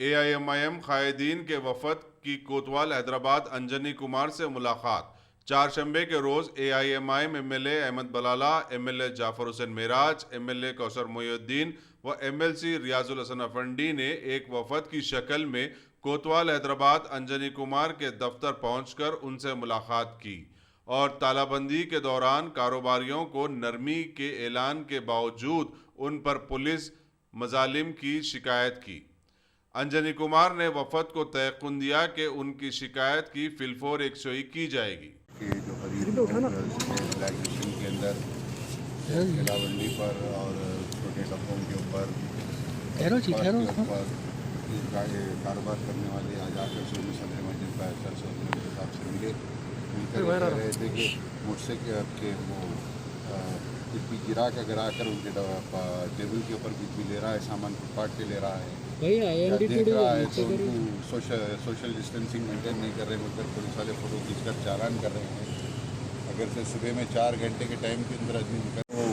AIMIM कायदीन के वफद की कोतवाल हैदराबाद अंजनी कुमार से मुलाकात। चारशंबे के रोज AIMIM MLA Ahmad Balala, MLA Jafar Hussain Meraj, MLA Kausar Mohiuddin व MLC रियाजुल हसन अफंडी ने एक वफद की शक्ल में कोतवाल हैदराबाद अंजनी कुमार के दफ्तर पहुंचकर उनसे मुलाकात की और तालाबंदी के दौरान कारोबारियों को नरमी के ऐलान के बावजूद उन पर पुलिस मजालिम की शिकायत की। अंजनी कुमार ने वफद को तयक़ुन दिया कि उनकी शिकायत की फिलफोर 101 की जाएगी। कि जो रिलैक्सेशन के अंदर तालाबंदी पर और छोटे डब्बों के ऊपर कारोबार करने वाले आज आकर से उन्हें सदर मस्जिद का अफसर से उनके हिसाब से मिलकर कह रहे थे कि मुझसे आपके वो बिजली गिरा कर उनके टेबल के ऊपर बिजली ले रहा है, सामान फुटपाथ पे ले रहा है, देख रहा है तो उनको सोशल डिस्टेंसिंग मेंटेन नहीं कर रहे बोलकर पुलिस वाले फ़ोटो खींचकर चालान कर रहे हैं। अगर से सुबह में 4 घंटे के टाइम के अंदर आदमी वो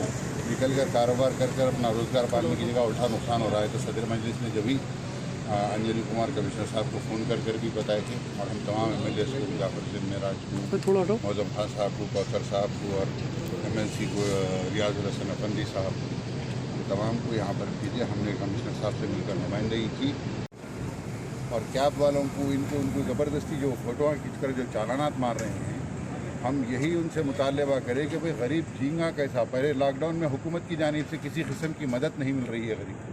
निकल कर कारोबार कर अपना रोज़गार पाने की जगह उल्टा नुकसान हो रहा है। तो सदर मजलिस ने जब ही अंजनी कुमार कमिश्नर साहब को फ़ोन कर भी बताए थे और हम तमाम MLA को, जाफर हुसैन मेराज को, मौजम खान साहब को, कौसर साहब को और MLC को रियाजुल हसन अफंदी साहब को, तमाम को यहाँ पर भेजे। हमने कमिश्नर साहब से मिलकर नुमाइंदगी की और कैब वालों को उनको ज़बरदस्ती जो फ़ोटो खींचकर जो चालानात मार रहे हैं, हम यही उनसे मुतालबा करें कि भाई गरीब जीएगा कैसा। पहले लॉकडाउन में हुकूमत की जानिब से किसी किस्म की मदद नहीं मिल रही है गरीब को।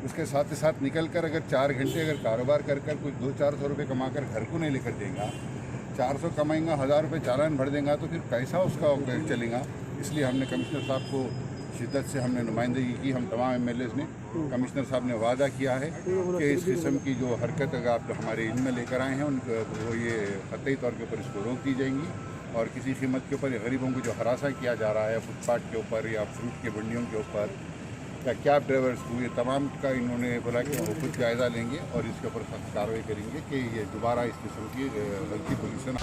उसके साथ ही साथ निकल कर अगर 4 घंटे अगर कारोबार कर कुछ 200-400 रुपये कमा कर घर को नहीं लेकर देगा, 400 कमाएंगा, 1000 रुपये चालान भर देगा तो फिर कैसा उसका चलेगा। इसलिए हमने कमिश्नर साहब को शिद्दत से हमने नुमाइंदगी की। हम तमाम MLAs ने, कमिश्नर साहब ने वादा किया है कि इस किस्म की जो हरकत अगर आप हमारे इनमें लेकर आए हैं उनको वो ये क़तई तौर के ऊपर इसको रोक दी जाएंगी और किसी कीमत के ऊपर गरीबों को जो हरासा किया जा रहा है फुटपाथ के ऊपर या फ्रूट के मंडियों के ऊपर या कैब ड्राइवर्स को, ये तमाम का इन्होंने बोला कि वो खुद जायज़ा लेंगे और इसके ऊपर सख्त कार्रवाई करेंगे कि ये दोबारा इस किस्म की गलती position.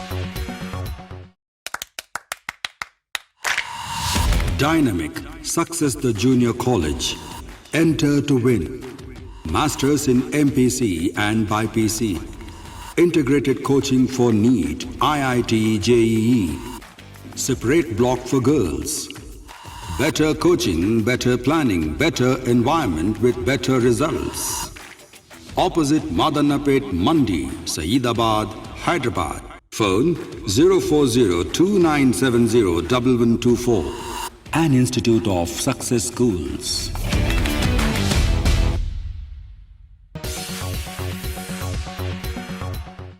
Dynamic Success the Junior College. Enter to win. Masters in MPC and BPC. Integrated coaching for NEET, IIT, JEE. Separate block for girls. Better coaching, better planning, better environment with better results. Opposite Madanapet Mandi, Saeedabad, Hyderabad. Phone 04029701124. An Institute of Success Schools.